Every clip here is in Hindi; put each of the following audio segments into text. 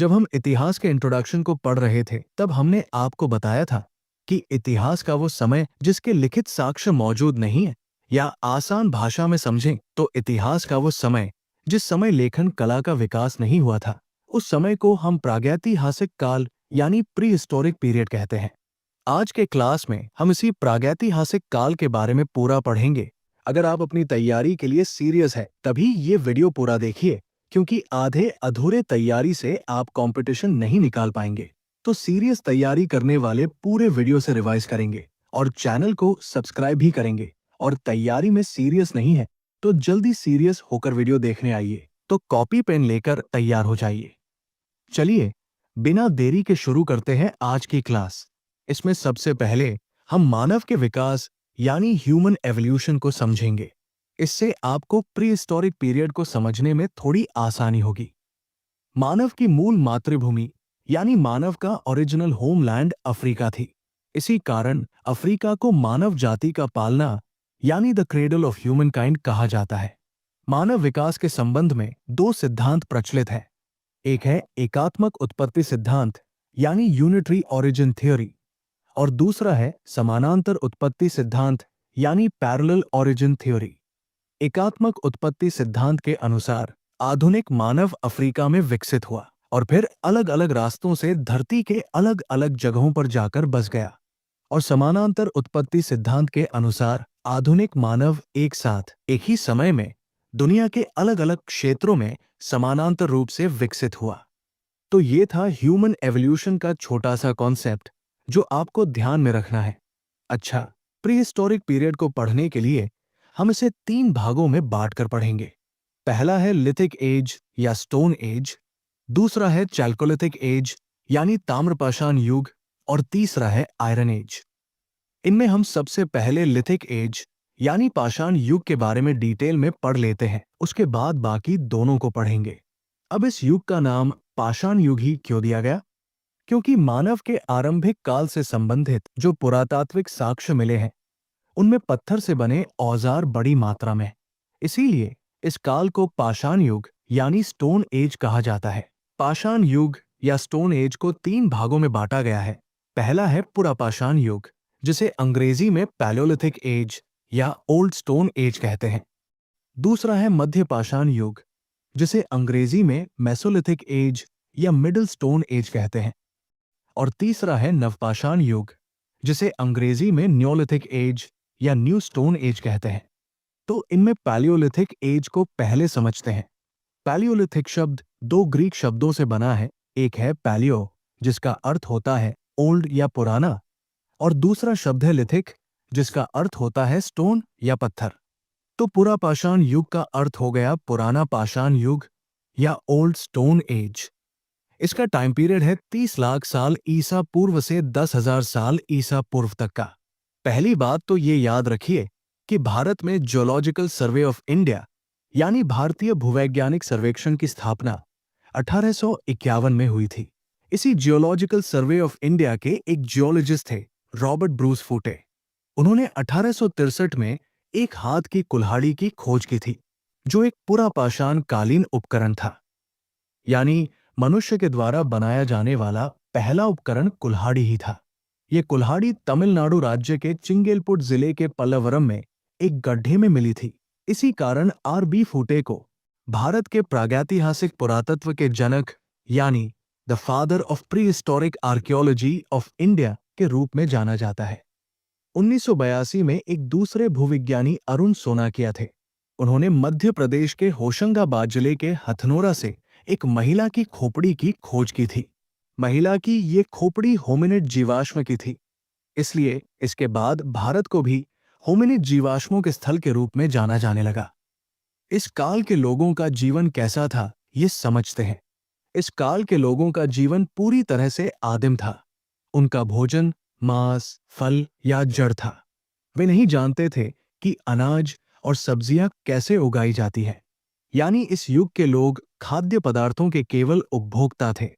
जब हम इतिहास के इंट्रोडक्शन को पढ़ रहे थे तब हमने आपको बताया था कि इतिहास का वो समय जिसके लिखित साक्ष्य मौजूद नहीं है, या आसान भाषा में समझें तो इतिहास का वो समय जिस समय लेखन कला का विकास नहीं हुआ था, उस समय को हम प्रागैतिहासिक काल यानी प्री हिस्टोरिक पीरियड कहते हैं। आज के क्लास में हम इसी प्रागैतिहासिक काल के बारे में पूरा पढ़ेंगे। अगर आप अपनी तैयारी के लिए सीरियस है तभी ये वीडियो पूरा देखिए, क्योंकि आधे अधूरे तैयारी से आप कंपटीशन नहीं निकाल पाएंगे। तो सीरियस तैयारी करने वाले पूरे वीडियो से रिवाइज करेंगे और चैनल को सब्सक्राइब भी करेंगे। और तैयारी में सीरियस नहीं है तो जल्दी सीरियस होकर वीडियो देखने आइए। तो कॉपी पेन लेकर तैयार हो जाइए। चलिए बिना देरी के शुरू करते हैं आज की क्लास। इसमें सबसे पहले हम मानव के विकास यानी ह्यूमन एवोल्यूशन को समझेंगे। इससे आपको प्री हिस्टोरिक पीरियड को समझने में थोड़ी आसानी होगी। मानव की मूल मातृभूमि यानी मानव का ओरिजिनल होमलैंड अफ्रीका थी। इसी कारण अफ्रीका को मानव जाति का पालना यानी the cradle of human kind कहा जाता है। मानव विकास के संबंध में दो सिद्धांत प्रचलित हैं। एक है एकात्मक उत्पत्ति सिद्धांत यानी यूनिटरी ओरिजिन थ्योरी, और दूसरा है समानांतर उत्पत्ति सिद्धांत यानी पैरेलल ओरिजिन थ्योरी। एकात्मक उत्पत्ति सिद्धांत के अनुसार आधुनिक मानव अफ्रीका में विकसित हुआ और फिर अलग अलग रास्तों से धरती के अलग अलग जगहों पर जाकर बस गया। और समानांतर उत्पत्ति सिद्धांत के अनुसार आधुनिक मानव एक साथ एक ही समय में दुनिया के अलग अलग क्षेत्रों में समानांतर रूप से विकसित हुआ। तो ये था ह्यूमन एवोल्यूशन का छोटा सा कॉन्सेप्ट जो आपको ध्यान में रखना है। अच्छा, प्री हिस्टोरिक पीरियड को पढ़ने के लिए हम इसे 3 भागों में बांटकर पढ़ेंगे। पहला है लिथिक एज या स्टोन एज, दूसरा है चैल्कोलिथिक एज यानी ताम्रपाषाण युग, और तीसरा है आयरन एज। इनमें हम सबसे पहले लिथिक एज यानी पाषाण युग के बारे में डिटेल में पढ़ लेते हैं, उसके बाद बाकी दोनों को पढ़ेंगे। अब इस युग का नाम पाषाण युग ही क्यों दिया गया? क्योंकि मानव के आरंभिक काल से संबंधित जो पुरातात्विक साक्ष्य मिले हैं उनमें पत्थर से बने औजार बड़ी मात्रा में हैं। इसीलिए इस काल को पाषाण युग यानी स्टोन एज कहा जाता है। पाषाण युग या स्टोन एज को 3 भागों में बांटा गया है। पहला है पुरापाषाण युग, जिसे अंग्रेजी में पैलियोलिथिक एज या ओल्ड स्टोन एज कहते हैं। दूसरा है मध्य पाषाण युग, जिसे अंग्रेजी में मेसोलिथिक एज या मिडिल स्टोन एज कहते हैं। और तीसरा है नवपाषाण युग, जिसे अंग्रेजी में न्योलिथिक एज या न्यू स्टोन एज कहते हैं। तो इनमें पैलियोलिथिक एज को पहले समझते हैं। पैलियोलिथिक शब्द 2 ग्रीक शब्दों से बना है। एक है पैलियो, जिसका अर्थ होता है ओल्ड या पुराना, और दूसरा शब्द है लिथिक, जिसका अर्थ होता है स्टोन या पत्थर। तो पुरापाषाण युग का अर्थ हो गया पुराना पाषाण युग या ओल्ड स्टोन एज। इसका टाइम पीरियड है 30 लाख साल ईसा पूर्व से 10,000 साल ईसा पूर्व तक का। पहली बात तो ये याद रखिए कि भारत में जियोलॉजिकल सर्वे ऑफ इंडिया यानी भारतीय भूवैज्ञानिक सर्वेक्षण की स्थापना 1851 में हुई थी। इसी जियोलॉजिकल सर्वे ऑफ इंडिया के एक जियोलॉजिस्ट थे रॉबर्ट ब्रूस फूटे। उन्होंने 1863 में एक हाथ की कुल्हाड़ी की खोज की थी, जो एक पुरापाषाण कालीन उपकरण था। यानी मनुष्य के द्वारा बनाया जाने वाला पहला उपकरण कुल्हाड़ी ही था। यह कुल्हाड़ी तमिलनाडु राज्य के चिंगेलपुट जिले के पल्लवरम में एक गड्ढे में मिली थी। इसी कारण आर.बी. फूटे को भारत के प्रागैतिहासिक पुरातत्व के जनक यानी the father of pre historic archaeology of India के रूप में जाना जाता है। 1982 में एक दूसरे भूविज्ञानी अरुण सोनाकिया थे। उन्होंने मध्य प्रदेश के होशंगाबाद जिले के हथनोरा से एक महिला की खोपड़ी की खोज की थी। महिला की ये खोपड़ी होमिनिड जीवाश्म की थी, इसलिए इसके बाद भारत को भी होमिनिड जीवाश्मों के स्थल के रूप में जाना जाने लगा। इस काल के लोगों का जीवन कैसा था ये समझते हैं। इस काल के लोगों का जीवन पूरी तरह से आदिम था। उनका भोजन मांस, फल या जड़ था। वे नहीं जानते थे कि अनाज और सब्जियां कैसे उगाई जाती हैं। यानी इस युग के लोग खाद्य पदार्थों के केवल उपभोक्ता थे।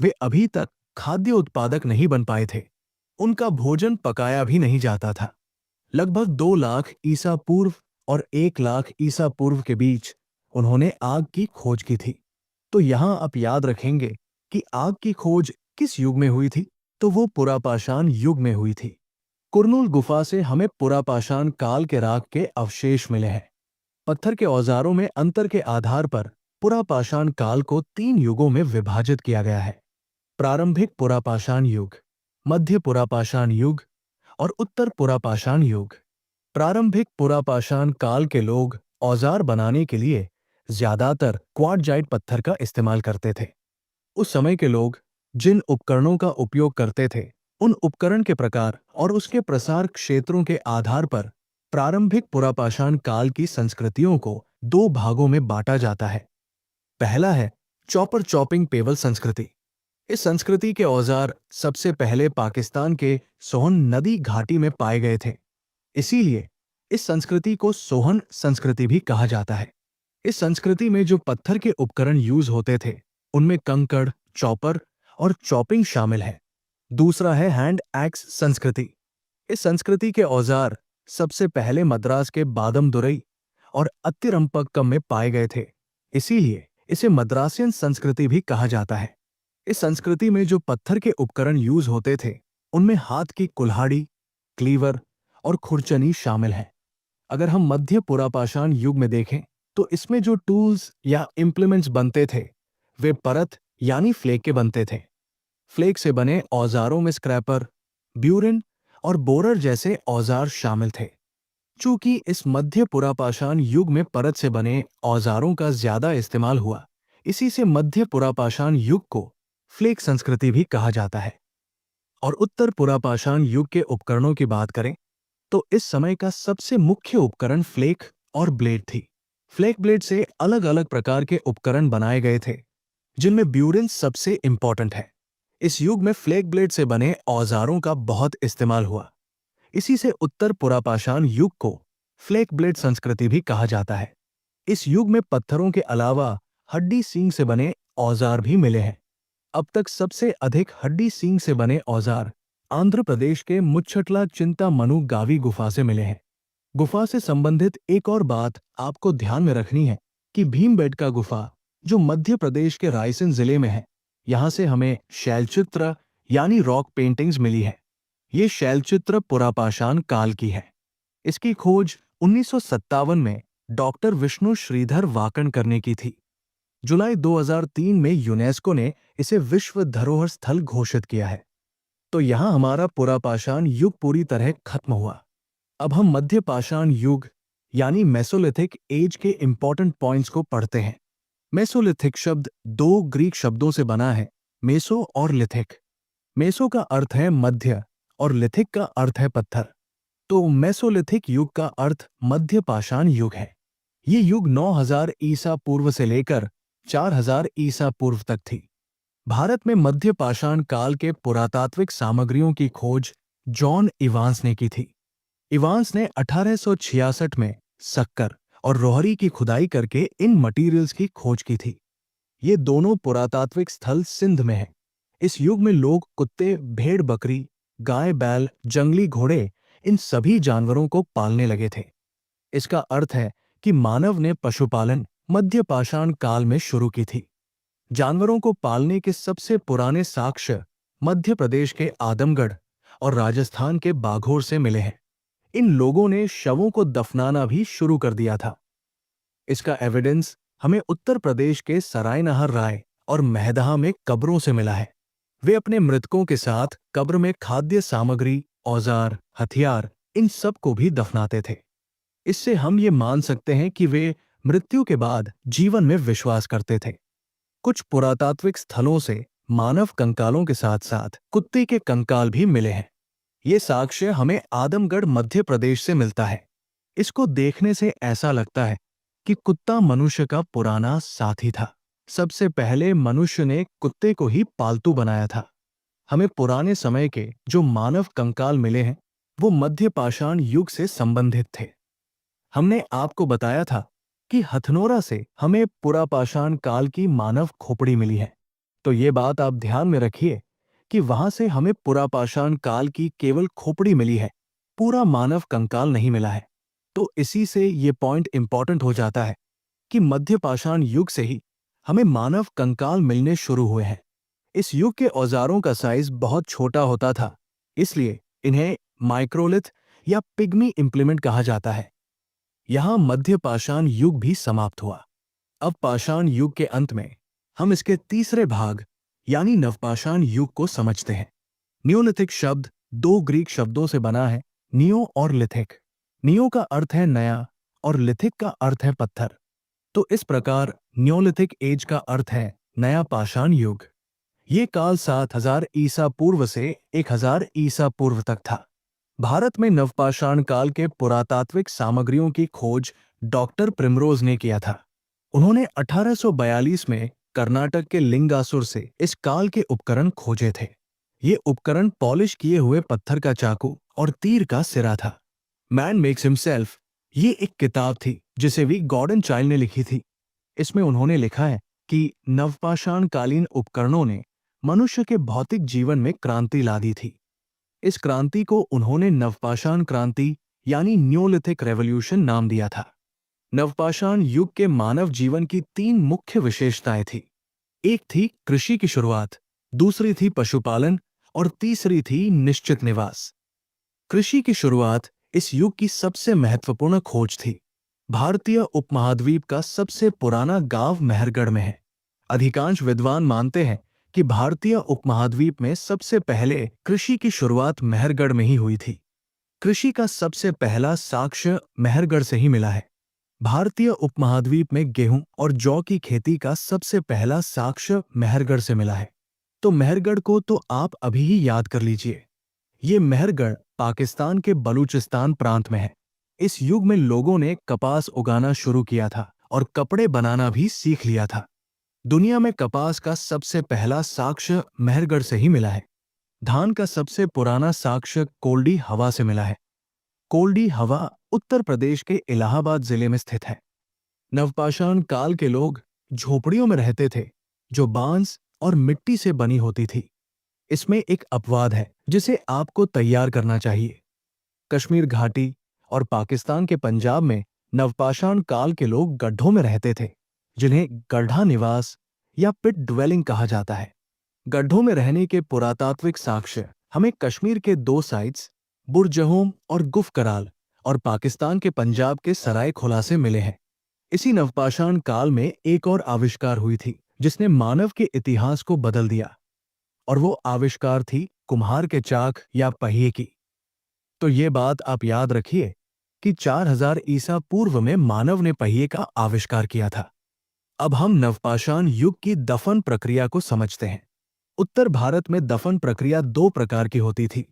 वे अभी तक खाद्य उत्पादक नहीं बन पाए थे। उनका भोजन पकाया भी नहीं जाता था। लगभग 2 लाख ईसा पूर्व और 1 लाख ईसा पूर्व के बीच उन्होंने आग की खोज की थी। तो यहां आप याद रखेंगे कि आग की खोज किस युग में हुई थी, तो वो पुरापाषाण युग में हुई थी। कुरनूल गुफा से हमें पुरापाषाण काल के राख के अवशेष मिले हैं। पत्थर के औजारों में अंतर के आधार पर पुरापाषाण काल को 3 युगों में विभाजित किया गया है: प्रारंभिक पुरापाषाण युग, मध्य पुरापाषाण युग और उत्तर पुरापाषाण युग। प्रारंभिक पुरापाषाण काल के लोग औजार बनाने के लिए ज्यादातर क्वार्टजाइट पत्थर का इस्तेमाल करते थे। उस समय के लोग जिन उपकरणों का उपयोग करते थे, उन उपकरण के प्रकार और उसके प्रसार क्षेत्रों के आधार पर प्रारंभिक पुरापाषाण काल की संस्कृतियों को 2 भागों में बांटा जाता है। पहला है चॉपर चॉपिंग पेवल संस्कृति। इस संस्कृति के औजार सबसे पहले पाकिस्तान के सोहन नदी घाटी में पाए गए थे। इसीलिए इस संस्कृति को सोहन संस्कृति भी कहा जाता है। इस संस्कृति में जो पत्थर के उपकरण यूज होते थे, उनमें कंकड़, चॉपर और चॉपिंग शामिल है। दूसरा है हैंड एक्स संस्कृति। इस संस्कृति के औजार सबसे पहले मद्रास के बादमदुरई और अत्तिरंपक्कम में पाए गए थे। इसीलिए इसे मद्रासियन संस्कृति भी कहा जाता है। इस संस्कृति में जो पत्थर के उपकरण यूज होते थे, उनमें हाथ की कुल्हाड़ी, क्लीवर और खुरचनी शामिल हैं। अगर हम मध्य पुरापाषाण युग में देखें, तो इसमें जो टूल्स या इम्प्लीमेंट्स बनते थे, वे परत यानी फ्लेक के बनते थे। फ्लेक से बने औजारों में स्क्रैपर, ब्यूरिन और बोरर जैसे औजार शामिल थे। चूंकि इस मध्य पुरापाषाण युग में परत से बने औजारों का ज्यादा इस्तेमाल हुआ, इसी से मध्य पुरापाषाण युग को फ्लेक संस्कृति भी कहा जाता है। और उत्तर पुरापाषाण युग के उपकरणों की बात करें, तो इस समय का सबसे मुख्य उपकरण फ्लेक और ब्लेड थी। फ्लेक ब्लेड से अलग अलग प्रकार के उपकरण बनाए गए थे, जिनमें ब्यूरिन सबसे इंपॉर्टेंट है। इस युग में फ्लेक ब्लेड से बने औजारों का बहुत इस्तेमाल हुआ। इसी से उत्तर पुरापाषाण युग को फ्लेक ब्लेड संस्कृति भी कहा जाता है। इस युग में पत्थरों के अलावा हड्डी सींग से बने औजार भी मिले हैं। अब तक सबसे अधिक हड्डी सींग से बने औजार आंध्र प्रदेश के मुच्छटला चिंतामनु गावी गुफा से मिले हैं। गुफा से संबंधित एक और बात आपको ध्यान में रखनी है कि भीमबेटका गुफा, जो मध्य प्रदेश के रायसेन जिले में है, यहां से हमें शैलचित्र यानी रॉक पेंटिंग्स मिली है। ये शैलचित्र पुरापाषाण काल की है। इसकी खोज 1957 में डॉक्टर विष्णु श्रीधर वाकणकर ने की थी। जुलाई 2003 में यूनेस्को ने इसे विश्व धरोहर स्थल घोषित किया है। तो यहाँ हमारा पुरापाषाण युग पूरी तरह खत्म हुआ। अब हम मध्य पाषाण युग यानी मेसोलिथिक एज के इंपॉर्टेंट पॉइंट्स को पढ़ते हैं। मेसोलिथिक शब्द 2 ग्रीक शब्दों से बना है, मेसो और लिथिक। मेसो का अर्थ है मध्य और लिथिक का अर्थ है पत्थर। तो मेसोलिथिक युग का अर्थ मध्य पाषाण युग है। ये युग 9000 ईसा पूर्व से लेकर 4000 ईसा पूर्व तक थी। भारत में मध्य पाषाण काल के पुरातात्विक सामग्रियों की खोज जॉन इवांस ने की थी। इवांस ने 1866 में सक्कर और रोहरी की खुदाई करके इन मटेरियल्स की खोज की थी। ये दोनों पुरातात्विक स्थल सिंध में हैं। इस युग में लोग कुत्ते, भेड़ बकरी, गाय बैल, जंगली घोड़े, इन सभी जानवरों को पालने लगे थे। इसका अर्थ है कि मानव ने पशुपालन मध्य पाषाण काल में शुरू की थी। जानवरों को पालने के सबसे पुराने साक्ष्य मध्य प्रदेश के आदमगढ़ और राजस्थान के बाघोर से मिले हैं। इन लोगों ने शवों को दफनाना भी शुरू कर दिया था। इसका एविडेंस हमें उत्तर प्रदेश के सरायनहर राय और मेहदहा में कब्रों से मिला है। वे अपने मृतकों के साथ कब्र में खाद्य सामग्री, औजार, हथियार, इन सब को भी दफनाते थे। इससे हम ये मान सकते हैं कि वे मृत्यु के बाद जीवन में विश्वास करते थे। कुछ पुरातात्विक स्थलों से मानव कंकालों के साथ साथ कुत्ते के कंकाल भी मिले हैं। ये साक्ष्य हमें आदमगढ़ मध्य प्रदेश से मिलता है। इसको देखने से ऐसा लगता है कि कुत्ता मनुष्य का पुराना साथी था। सबसे पहले मनुष्य ने कुत्ते को ही पालतू बनाया था। हमें पुराने समय के जो मानव कंकाल मिले हैं, वो मध्य पाषाण युग से संबंधित थे। हमने आपको बताया था कि हथनोरा से हमें पुरापाषाण काल की मानव खोपड़ी मिली है। तो ये बात आप ध्यान में रखिए कि वहां से हमें पुरापाषाण काल की केवल खोपड़ी मिली है, पूरा मानव कंकाल नहीं मिला है। तो इसी से ये पॉइंट इंपॉर्टेंट हो जाता है कि मध्य पाषाण युग से ही हमें मानव कंकाल मिलने शुरू हुए हैं। इस युग के औजारों का साइज बहुत छोटा होता था, इसलिए इन्हें माइक्रोलिथ या पिग्मी इम्प्लीमेंट कहा जाता है। यहाँ मध्य पाषाण युग भी समाप्त हुआ। अब पाषाण युग के अंत में हम इसके तीसरे भाग यानी नवपाषाण युग को समझते हैं। नियोलिथिक शब्द दो ग्रीक शब्दों से बना है, नियो और लिथिक। नियो का अर्थ है नया और लिथिक का अर्थ है पत्थर। तो इस प्रकार न्योलिथिक एज का अर्थ है नया पाषाण युग। ये काल 7000 ईसा पूर्व से 1000 ईसा पूर्व तक था। भारत में नवपाषाण काल के पुरातात्विक सामग्रियों की खोज डॉक्टर प्रिमरोज ने किया था। उन्होंने 1842 में कर्नाटक के लिंगासुर से इस काल के उपकरण खोजे थे। ये उपकरण पॉलिश किए हुए पत्थर का चाकू और तीर का सिरा था। मैन मेक्स हिमसेल्फ ये एक किताब थी जिसे भी गॉर्डन चाइल्ड ने लिखी थी। इसमें उन्होंने लिखा है कि नवपाषाण कालीन उपकरणों ने मनुष्य के भौतिक जीवन में क्रांति ला दी थी। इस क्रांति को उन्होंने नवपाषाण क्रांति यानी न्योलिथिक रेवोल्यूशन नाम दिया था। नवपाषाण युग के मानव जीवन की तीन मुख्य विशेषताएं थी। एक थी कृषि की शुरुआत, दूसरी थी पशुपालन और तीसरी थी निश्चित निवास। कृषि की शुरुआत इस युग की सबसे महत्वपूर्ण खोज थी। भारतीय उपमहाद्वीप का सबसे पुराना गांव मेहरगढ़ में है। अधिकांश विद्वान मानते हैं कि भारतीय उपमहाद्वीप में सबसे पहले कृषि की शुरुआत मेहरगढ़ में ही हुई थी। कृषि का सबसे पहला साक्ष्य मेहरगढ़ से ही मिला है। भारतीय उपमहाद्वीप में गेहूं और जौ की खेती का सबसे पहला साक्ष्य मेहरगढ़ से मिला है। तो मेहरगढ़ को तो आप अभी ही याद कर लीजिए। ये मेहरगढ़ पाकिस्तान के बलूचिस्तान प्रांत में है। इस युग में लोगों ने कपास उगाना शुरू किया था और कपड़े बनाना भी सीख लिया था। दुनिया में कपास का सबसे पहला साक्ष्य मेहरगढ़ से ही मिला है। धान का सबसे पुराना साक्ष्य कोल्डी हवा से मिला है। कोल्डी हवा उत्तर प्रदेश के इलाहाबाद जिले में स्थित है। नवपाषाण काल के लोग झोपड़ियों में रहते थे जो बांस और मिट्टी से बनी होती थी। इसमें एक अपवाद है जिसे आपको तैयार करना चाहिए। कश्मीर घाटी और पाकिस्तान के पंजाब में नवपाषाण काल के लोग गड्ढों में रहते थे, जिन्हें गड्ढा निवास या पिट ड्वेलिंग कहा जाता है। गड्ढों में रहने के पुरातात्विक साक्ष्य हमें कश्मीर के दो साइट्स बुरजहोम और गुफकराल और पाकिस्तान के पंजाब के सराय खोला से मिले हैं। इसी नवपाषाण काल में एक और आविष्कार हुई थी जिसने मानव के इतिहास को बदल दिया, और वो आविष्कार थी कुम्हार के चाक या पहिए की। तो ये बात आप याद रखिए कि 4000 ईसा पूर्व में मानव ने पहिए का आविष्कार किया था। अब हम नवपाषाण युग की दफन प्रक्रिया को समझते हैं। उत्तर भारत में दफन प्रक्रिया दो प्रकार की होती थी।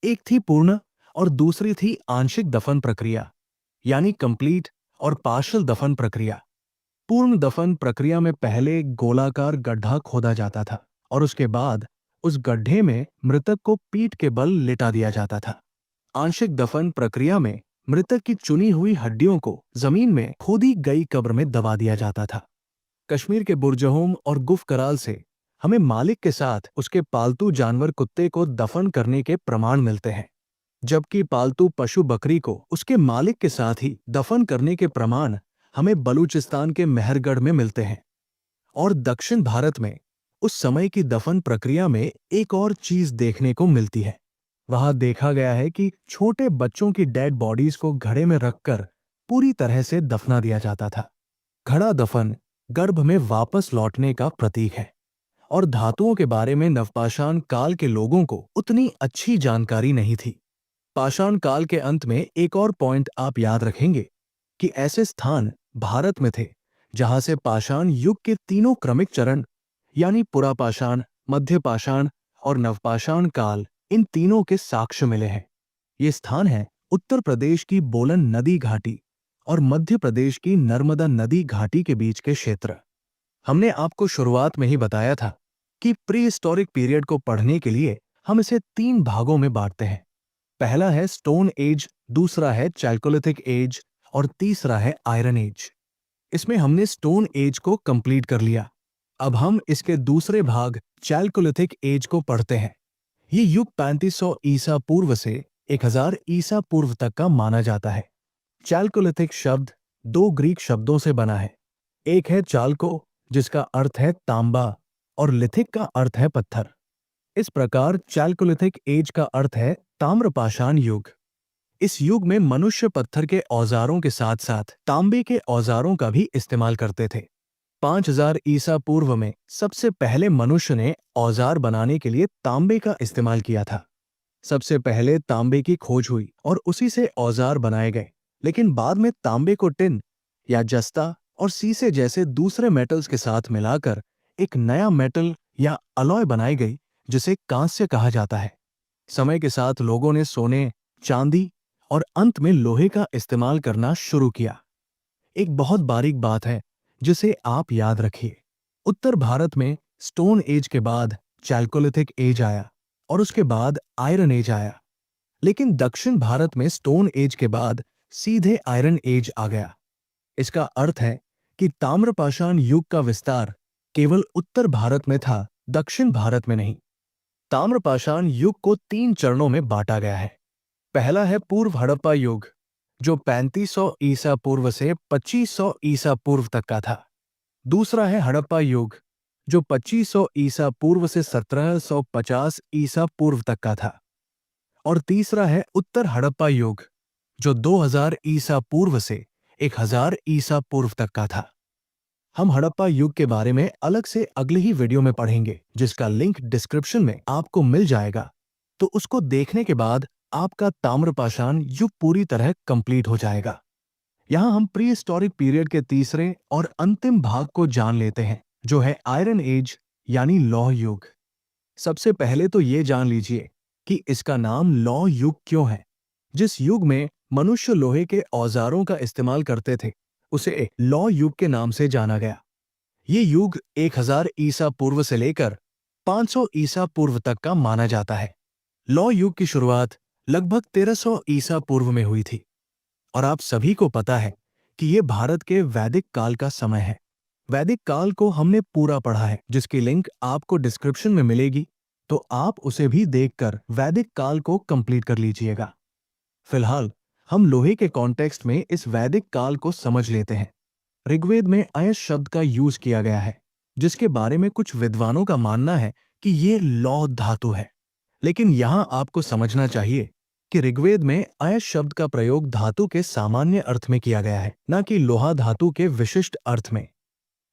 एक थी पूर्ण और दूसरी थी आंशिक दफन प्रक्रिया यानी कंप्लीट और पार्शियल दफन प्रक्रिया। पूर्ण दफन प्रक्रिया में पहले गोलाकार गड्ढा खोदा जाता था और उसके बाद उस गड्ढे में मृतक को पीठ के बल लिटा दिया जाता था। आंशिक दफन प्रक्रिया में मृतक की चुनी हुई हड्डियों को जमीन में खोदी गई कब्र में दबा दिया जाता था। कश्मीर के बुरजहोम और गुफकराल से हमें मालिक के साथ उसके पालतू जानवर कुत्ते को दफन करने के प्रमाण मिलते हैं, जबकि पालतू पशु बकरी को उसके मालिक के साथ ही दफन करने के प्रमाण हमें बलूचिस्तान के मेहरगढ़ में मिलते हैं। और दक्षिण भारत में उस समय की दफन प्रक्रिया में एक और चीज देखने को मिलती है। वहां देखा गया है कि छोटे बच्चों की डेड बॉडीज को घड़े में रखकर पूरी तरह से दफना दिया जाता था। घड़ा दफन गर्भ में वापस लौटने का प्रतीक है। और धातुओं के बारे में नवपाषाण काल के लोगों को उतनी अच्छी जानकारी नहीं थी। पाषाण काल के अंत में एक और पॉइंट आप याद रखेंगे कि ऐसे स्थान भारत में थे जहां से पाषाण युग के तीनों क्रमिक चरण यानी पुरापाषाण, मध्यपाषाण और नवपाषाण काल, इन तीनों के साक्ष्य मिले हैं। ये स्थान है उत्तर प्रदेश की बोलन नदी घाटी और मध्य प्रदेश की नर्मदा नदी घाटी के बीच के क्षेत्र। हमने आपको शुरुआत में ही बताया था कि प्री हिस्टोरिक पीरियड को पढ़ने के लिए हम इसे तीन भागों में बांटते हैं। पहला है स्टोन एज, दूसरा है चैल्कोलिथिक एज और तीसरा है आयरन एज। इसमें हमने स्टोन एज को कंप्लीट कर लिया। अब हम इसके दूसरे भाग चैल्कोलिथिक एज को पढ़ते हैं। ये युग 3500 ईसा पूर्व से 1000 ईसा पूर्व तक का माना जाता है। चैल्कोलिथिक शब्द दो ग्रीक शब्दों से बना है। एक है चाल्को जिसका अर्थ है तांबा और लिथिक का अर्थ है पत्थर। इस प्रकार चैल्कोलिथिक एज का अर्थ है ताम्रपाषाण युग। इस युग में मनुष्य पत्थर के औजारों के साथ साथ तांबे के औजारों का भी इस्तेमाल करते थे। 5000 ईसा पूर्व में सबसे पहले मनुष्य ने औजार बनाने के लिए तांबे का इस्तेमाल किया था। सबसे पहले तांबे की खोज हुई और उसी से औजार बनाए गए, लेकिन बाद में तांबे को टिन या जस्ता और सीसे जैसे दूसरे मेटल्स के साथ मिलाकर एक नया मेटल या अलॉय बनाई गई, जिसे कांस्य कहा जाता है। समय के साथ लोगों ने सोने, चांदी और अंत में लोहे का इस्तेमाल करना शुरू किया। एक बहुत बारीक बात है जिसे आप याद रखिए। उत्तर भारत में स्टोन एज के बाद चैल्कोलिथिक एज आया और उसके बाद आयरन एज आया, लेकिन दक्षिण भारत में स्टोन एज के बाद सीधे आयरन एज आ गया। इसका अर्थ है कि ताम्रपाषाण युग का विस्तार केवल उत्तर भारत में था, दक्षिण भारत में नहीं। ताम्रपाषाण युग को 3 चरणों में बांटा गया है। पहला है पूर्व हड़प्पा युग, जो 3500 ईसा पूर्व से 2500 ईसा पूर्व तक का था। दूसरा है हड़प्पा युग, जो 2500 ईसा पूर्व से 1750 ईसा पूर्व तक का था। और तीसरा है उत्तर हड़प्पा युग, जो 2000 ईसा पूर्व से 1000 ईसा पूर्व तक का था। हम हड़प्पा युग के बारे में अलग से अगले ही वीडियो में पढ़ेंगे, जिसका लिंक डिस्क्रिप्शन में आपको मिल जाएगा। तो उसको देखने के बाद आपका ताम्रपाषाण युग पूरी तरह कंप्लीट हो जाएगा। यहाँ हम प्री हिस्टोरिक पीरियड के तीसरे और अंतिम भाग को जान लेते हैं, जो है आयरन एज यानी लौह युग। सबसे पहले तो ये जान लीजिए कि इसका नाम लौह युग क्यों है। जिस युग में मनुष्य लोहे के औजारों का इस्तेमाल करते थे, उसे लौह युग के नाम से जाना गया। ये युग 1000 ईसा पूर्व से लेकर 500 ईसा पूर्व तक का माना जाता है। लौह युग की शुरुआत लगभग 1300 ईसा पूर्व में हुई थी और आप सभी को पता है कि ये भारत के वैदिक काल का समय है। वैदिक काल को हमने पूरा पढ़ा है, जिसकी लिंक आपको डिस्क्रिप्शन में मिलेगी, तो आप उसे भी देखकर वैदिक काल को कंप्लीट कर लीजिएगा। फिलहाल हम लोहे के कॉन्टेक्स्ट में इस वैदिक काल को समझ लेते हैं। ऋग्वेद में अयस शब्द का यूज किया गया है, जिसके बारे में कुछ विद्वानों का मानना है कि ये लौह धातु है। लेकिन यहां आपको समझना चाहिए कि ऋग्वेद में अयस शब्द का प्रयोग धातु के सामान्य अर्थ में किया गया है, न कि लोहा धातु के विशिष्ट अर्थ में।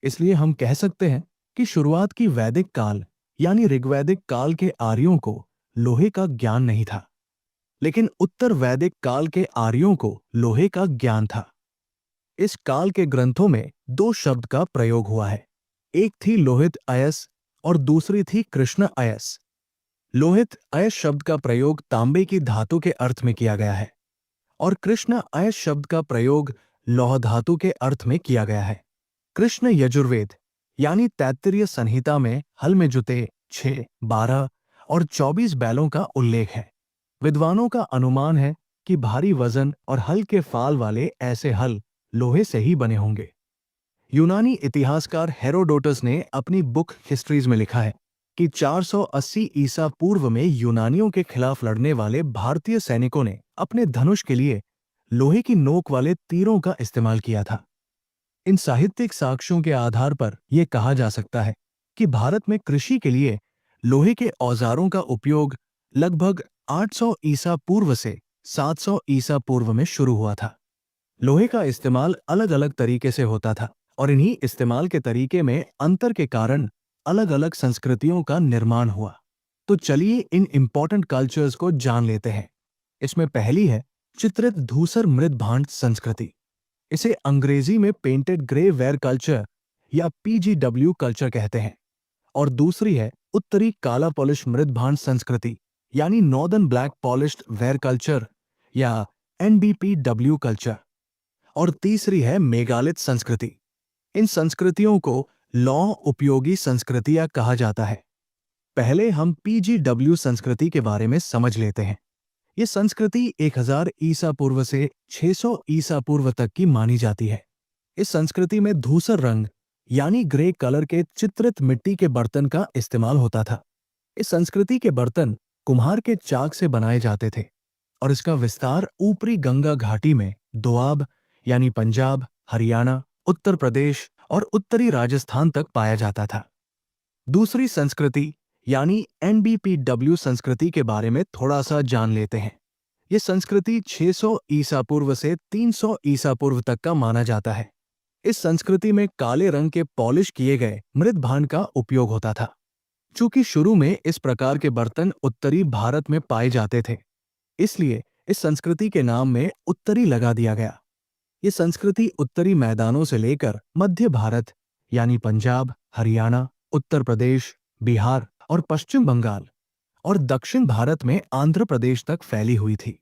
इसलिए हम कह सकते हैं कि शुरुआत की वैदिक काल यानी ऋग्वैदिक काल के आर्यों को लोहे का ज्ञान नहीं था, लेकिन उत्तर वैदिक काल के आर्यों को लोहे का ज्ञान था। इस काल के ग्रंथों में 2 शब्द का प्रयोग हुआ है। एक थी लोहित अयस और दूसरी थी कृष्ण अयस। लोहित अयस शब्द का प्रयोग तांबे की धातु के अर्थ में किया गया है और कृष्ण अयस शब्द का प्रयोग लौह धातु के अर्थ में किया गया है। कृष्ण यजुर्वेद यानी तैत्तिरीय संहिता में हल में जुते 6, 12 और 24 बैलों का उल्लेख है। विद्वानों का अनुमान है कि भारी वजन और हल्के फाल वाले ऐसे हल लोहे से ही बने होंगे। यूनानी इतिहासकार हेरोडोटस ने अपनी बुक हिस्ट्रीज में लिखा है कि 480 ईसा पूर्व में यूनानियों के खिलाफ लड़ने वाले भारतीय सैनिकों ने अपने धनुष के लिए लोहे की नोक वाले तीरों का इस्तेमाल किया था। इन साहित्यिक साक्ष्यों के आधार पर यह कहा जा सकता है कि भारत में कृषि के लिए लोहे के औजारों का उपयोग लगभग 800 ईसा पूर्व से 700 ईसा पूर्व में शुरू हुआ था। लोहे का इस्तेमाल अलग अलग तरीके से होता था और इन्हीं इस्तेमाल के तरीके में अंतर के कारण अलग अलग संस्कृतियों का निर्माण हुआ। तो चलिए इन इंपॉर्टेंट कल्चर्स को जान लेते हैं। इसमें पहली है चित्रित धूसर मृद भांड संस्कृति। इसे अंग्रेजी में पेंटेड ग्रे वेयर कल्चर या PGW कल्चर कहते हैं। और दूसरी है उत्तरी काला पॉलिश मृद भांड संस्कृति यानी northern black polished where culture या NBPW कल्चर। और तीसरी है मेगालिथ संस्कृति। इन संस्कृतियों को लौह उपयोगी संस्कृतियां कहा जाता है। पहले हम PGW संस्कृति के बारे में समझ लेते हैं। ये संस्कृति 1000 ईसा पूर्व से 600 ईसा पूर्व तक की मानी जाती है। इस संस्कृति में धूसर रंग यानी ग्रे कलर के चित्रित मिट्टी के बर्तन का इस्तेमाल होता था। इस संस्कृति के बर्तन कुम्हार के चाक से बनाए जाते थे और इसका विस्तार ऊपरी गंगा घाटी में दोआब यानी पंजाब, हरियाणा, उत्तर प्रदेश और उत्तरी राजस्थान तक पाया जाता था। दूसरी संस्कृति यानी NBPW संस्कृति के बारे में थोड़ा सा जान लेते हैं। ये संस्कृति 600 ईसा पूर्व से 300 ईसा पूर्व तक का माना जाता है। इस संस्कृति में काले रंग के पॉलिश किए गए मृत भांड का उपयोग होता था। चूंकि शुरू में इस प्रकार के बर्तन उत्तरी भारत में पाए जाते थे, इसलिए इस संस्कृति के नाम में उत्तरी लगा दिया गया। ये संस्कृति उत्तरी मैदानों से लेकर मध्य भारत यानी पंजाब, हरियाणा, उत्तर प्रदेश, बिहार और पश्चिम बंगाल और दक्षिण भारत में आंध्र प्रदेश तक फैली हुई थी।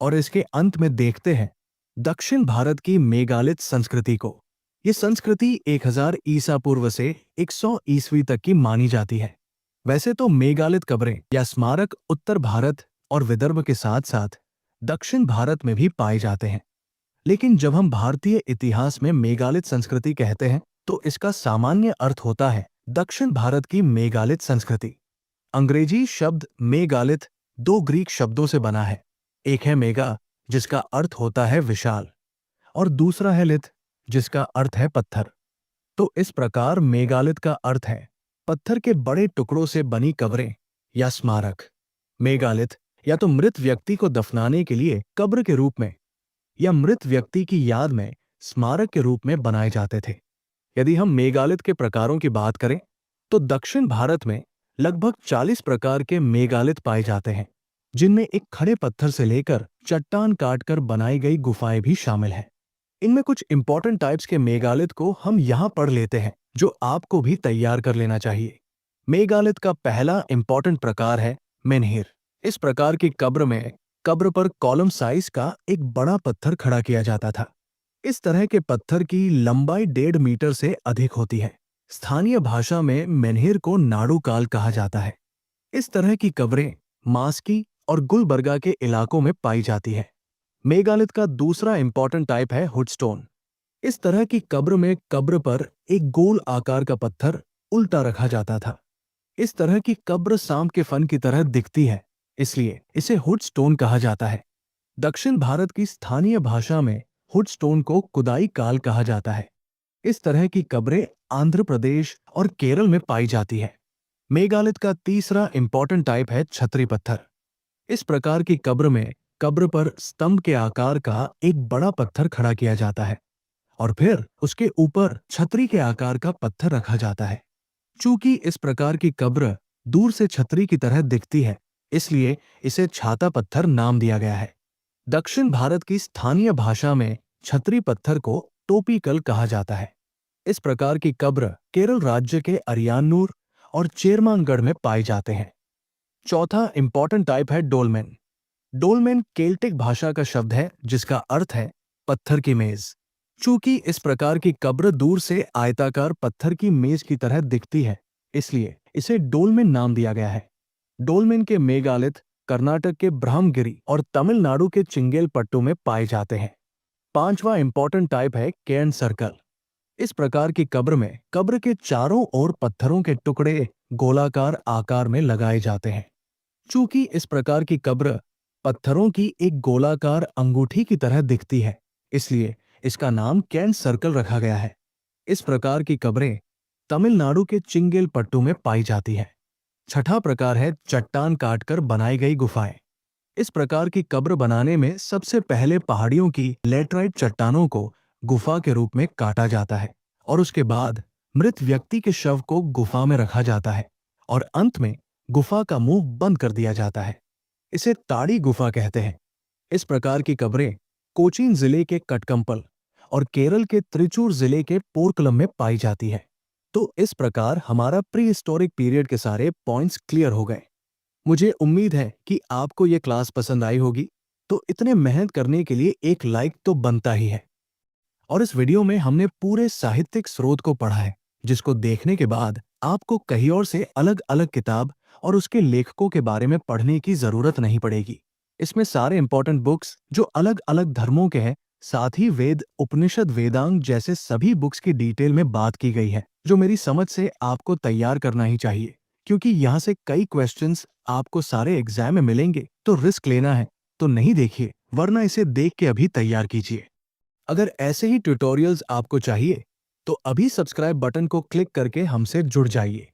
और इसके अंत में देखते हैं दक्षिण भारत की मेगालिथ संस्कृति को। ये संस्कृति 1000 ईसा पूर्व से 100 ईस्वी तक की मानी जाती है। वैसे तो मेगालिथ कब्रें या स्मारक उत्तर भारत और विदर्भ के साथ साथ दक्षिण भारत में भी पाए जाते हैं, लेकिन जब हम भारतीय इतिहास में मेगालिथ संस्कृति कहते हैं तो इसका सामान्य अर्थ होता है दक्षिण भारत की मेगालिथ संस्कृति। अंग्रेजी शब्द मेगालिथ 2 ग्रीक शब्दों से बना है। एक है मेगा, जिसका अर्थ होता है विशाल, और दूसरा है लिथ, जिसका अर्थ है पत्थर। तो इस प्रकार मेगालिथ का अर्थ है पत्थर के बड़े टुकड़ों से बनी कब्रें या स्मारक। मेगालिथ या तो मृत व्यक्ति को दफनाने के लिए कब्र के रूप में या मृत व्यक्ति की याद में स्मारक के रूप में बनाए जाते थे। यदि हम मेगालिथ के प्रकारों की बात करें तो दक्षिण भारत में लगभग 40 प्रकार के मेगालिथ पाए जाते हैं, जिनमें एक खड़े पत्थर से लेकर चट्टान काटकर बनाई गई गुफाएं भी शामिल हैं। इनमें कुछ इंपॉर्टेंट टाइप्स के मेगालिथ को हम यहां पढ़ लेते हैं, जो आपको भी तैयार कर लेना चाहिए। मेगालिथ का पहला इंपॉर्टेंट प्रकार है मेनहिर। इस प्रकार की कब्र पर कॉलम साइज का एक बड़ा पत्थर खड़ा किया जाता था। इस तरह के पत्थर की लंबाई 1.5 मीटर से अधिक होती है। स्थानीय भाषा में मेनहिर को नाड़ू काल कहा जाता है। इस तरह की कब्रें मास्की और गुलबर्गा के इलाकों में पाई जाती है। मेगालिथ का दूसरा इंपॉर्टेंट टाइप है हुडस्टोन। इस तरह की कब्र में कब्र पर एक गोल आकार का पत्थर उल्टा रखा जाता था। इस तरह की कब्र सांप के फन की तरह दिखती है, इसलिए इसे हुडस्टोन कहा जाता है। दक्षिण भारत की स्थानीय भाषा में हुडस्टोन को कुदाई काल कहा जाता है। इस तरह की कब्रें आंध्र प्रदेश और केरल में पाई जाती है। मेगालिथ का तीसरा इंपॉर्टेंट टाइप है छतरी पत्थर। इस प्रकार की कब्र पर स्तंभ के आकार का एक बड़ा पत्थर खड़ा किया जाता है और फिर उसके ऊपर छतरी के आकार का पत्थर रखा जाता है। चूंकि इस प्रकार की कब्र दूर से छतरी की तरह दिखती है, इसलिए इसे छाता पत्थर नाम दिया गया है। दक्षिण भारत की स्थानीय भाषा में छतरी पत्थर को टोपीकल कहा जाता है। इस प्रकार की कब्र केरल राज्य के अरियान्नूर और चेरमानगढ़ में पाए जाते हैं। चौथा इंपॉर्टेंट टाइप है डोलमेन। डोलमेन केल्टिक भाषा का शब्द है, जिसका अर्थ है पत्थर की मेज। चूंकि इस प्रकार की कब्र दूर से आयताकार पत्थर की मेज की तरह दिखती है, इसलिए इसे डोलमेन नाम दिया गया है। डोलमेन के मेगालिथ कर्नाटक के ब्रह्मगिरी और तमिलनाडु के चिंगेलपट्टू में पाए जाते हैं। पांचवा इंपॉर्टेंट टाइप है केर्न सर्कल। इस प्रकार की कब्र में कब्र के चारों ओर पत्थरों के टुकड़े गोलाकार आकार में लगाए जाते हैं। चूंकि इस प्रकार की कब्र पत्थरों की एक गोलाकार अंगूठी की तरह दिखती है, इसलिए इसका नाम केर्न सर्कल रखा गया है। इस प्रकार की कब्रें तमिलनाडु के चिंगेलपट्टू में पाई जाती है। छठा प्रकार है चट्टान काटकर बनाई गई गुफाएं। इस प्रकार की कब्र बनाने में सबसे पहले पहाड़ियों की लेटराइट चट्टानों को गुफा के रूप में काटा जाता है और उसके बाद मृत व्यक्ति के शव को गुफा में रखा जाता है और अंत में गुफा का मुंह बंद कर दिया जाता है। इसे ताड़ी गुफा कहते हैं। इस प्रकार की कब्रें कोचीन जिले के कटकम्पल और केरल के त्रिचूर जिले के पोरकलम में पाई जाती है। तो इस प्रकार हमारा प्री हिस्टोरिक पीरियड के सारे पॉइंट्स क्लियर हो गए। मुझे उम्मीद है कि आपको ये क्लास पसंद आई होगी, तो इतने मेहनत करने के लिए एक लाइक तो बनता ही है। और इस वीडियो में हमने पूरे साहित्यिक स्रोत को पढ़ा है, जिसको देखने के बाद आपको कहीं और से अलग अलग किताब और उसके लेखकों के बारे में पढ़ने की जरूरत नहीं पड़ेगी। इसमें सारे इंपॉर्टेंट बुक्स जो अलग अलग धर्मों के हैं, साथ ही वेद, उपनिषद, वेदांग जैसे सभी बुक्स की डिटेल में बात की गई है, जो मेरी समझ से आपको तैयार करना ही चाहिए, क्योंकि यहाँ से कई क्वेश्चंस आपको सारे एग्जाम में मिलेंगे। तो रिस्क लेना है तो नहीं देखिए, वरना इसे देख के अभी तैयार कीजिए। अगर ऐसे ही ट्यूटोरियल्स आपको चाहिए तो अभी सब्सक्राइब बटन को क्लिक करके हमसे जुड़ जाइए।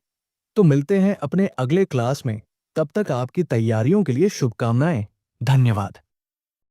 तो मिलते हैं अपने अगले क्लास में। तब तक आपकी तैयारियों के लिए शुभकामनाएं। धन्यवाद।